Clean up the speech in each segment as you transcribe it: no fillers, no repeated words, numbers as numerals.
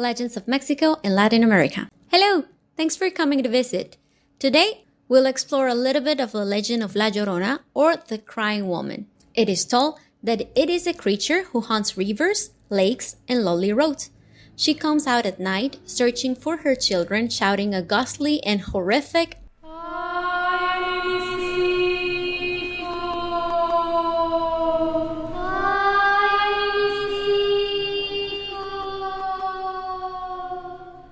Legends of Mexico and Latin America. Hello! Thanks for coming to visit. Today, we'll explore a little bit of the legend of La Llorona, or the Crying Woman. It is told that it is a creature who haunts rivers, lakes, and lonely roads. She comes out at night, searching for her children, shouting a ghastly and horrific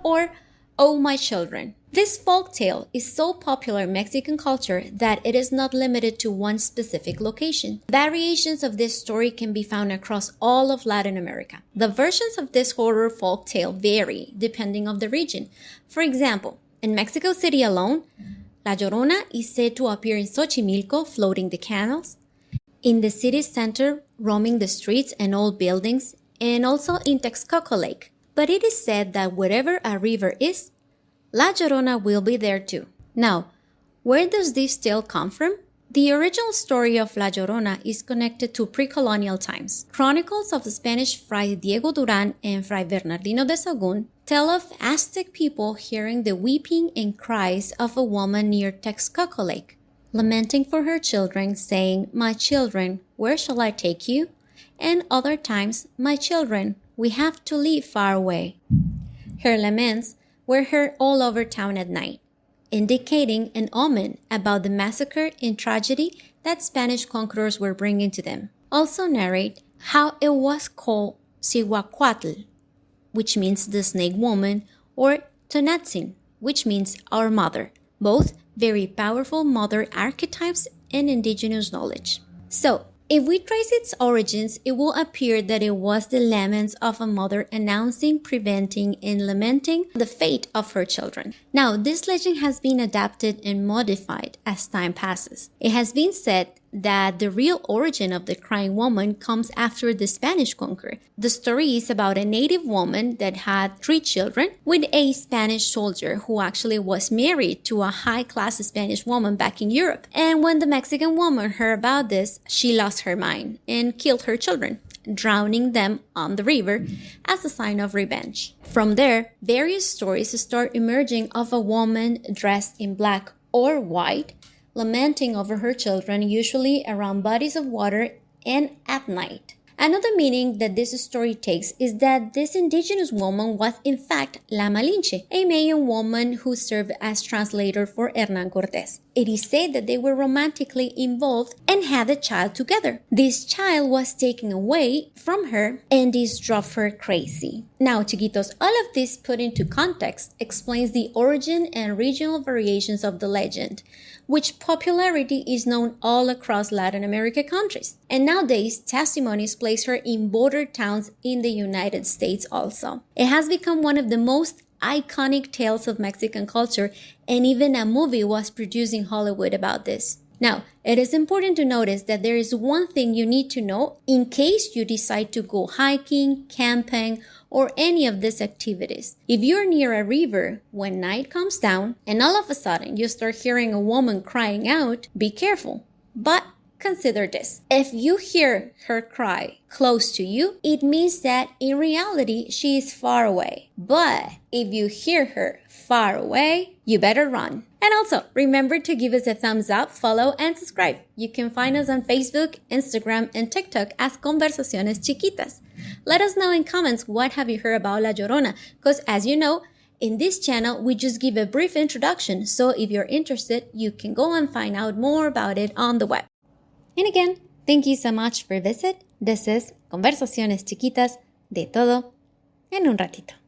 or, "Oh my children." This folk tale is so popular in Mexican culture that it is not limited to one specific location. Variations of this story can be found across all of Latin America. The versions of this horror folk tale vary depending on the region. For example, in Mexico City alone, La Llorona is said to appear in Xochimilco, floating the canals, in the city center, roaming the streets and old buildings, and also in Texcoco Lake. But it is said that wherever a river is, La Llorona will be there too. Now, where does this tale come from? The original story of La Llorona is connected to pre-colonial times. Chronicles of the Spanish Fray Diego Duran and Fray Bernardino de Sahagún tell of Aztec people hearing the weeping and cries of a woman near Texcoco Lake, lamenting for her children, saying, "My children, where shall I take you?" And other times, "My children, we have to live far away." Her laments were heard all over town at night, indicating an omen about the massacre and tragedy that Spanish conquerors were bringing to them. Also narrate how it was called Cihuacuatl, which means the snake woman, or Tonatzin, which means our mother, both very powerful mother archetypes and indigenous knowledge. So, if we trace its origins, it will appear that it was the laments of a mother announcing, preventing, and lamenting the fate of her children. Now, this legend has been adapted and modified as time passes. It has been said that the real origin of the crying woman comes after the Spanish conquer. The story is about a native woman that had 3 children with a Spanish soldier who actually was married to a high-class Spanish woman back in Europe. And when the Mexican woman heard about this, she lost her mind and killed her children, drowning them on the river as a sign of revenge. From there, various stories start emerging of a woman dressed in black or white, lamenting over her children, usually around bodies of water and at night. Another meaning that this story takes is that this indigenous woman was in fact La Malinche, a Mayan woman who served as translator for Hernán Cortés. It is said that they were romantically involved and had a child together. This child was taken away from her, and this drove her crazy. Now, Chikitos, all of this put into context explains the origin and regional variations of the legend, which popularity is known all across Latin America countries. And nowadays, testimonies place her in border towns in the United States also. It has become one of the most iconic tales of Mexican culture, and even a movie was produced in Hollywood about this. Now, it is important to notice that there is one thing you need to know in case you decide to go hiking, camping, or any of these activities. If you're near a river when night comes down and all of a sudden you start hearing a woman crying out, be careful. But consider this. If you hear her cry close to you, it means that in reality she is far away. But if you hear her far away, you better run. And also, remember to give us a thumbs up, follow, and subscribe. You can find us on Facebook, Instagram, and TikTok as Conversaciones Chiquitas. Let us know in comments what have you heard about La Llorona, because as you know, in this channel, we just give a brief introduction, so if you're interested, you can go and find out more about it on the web. And again, thank you so much for visit. This is Conversaciones Chiquitas, de todo en un ratito.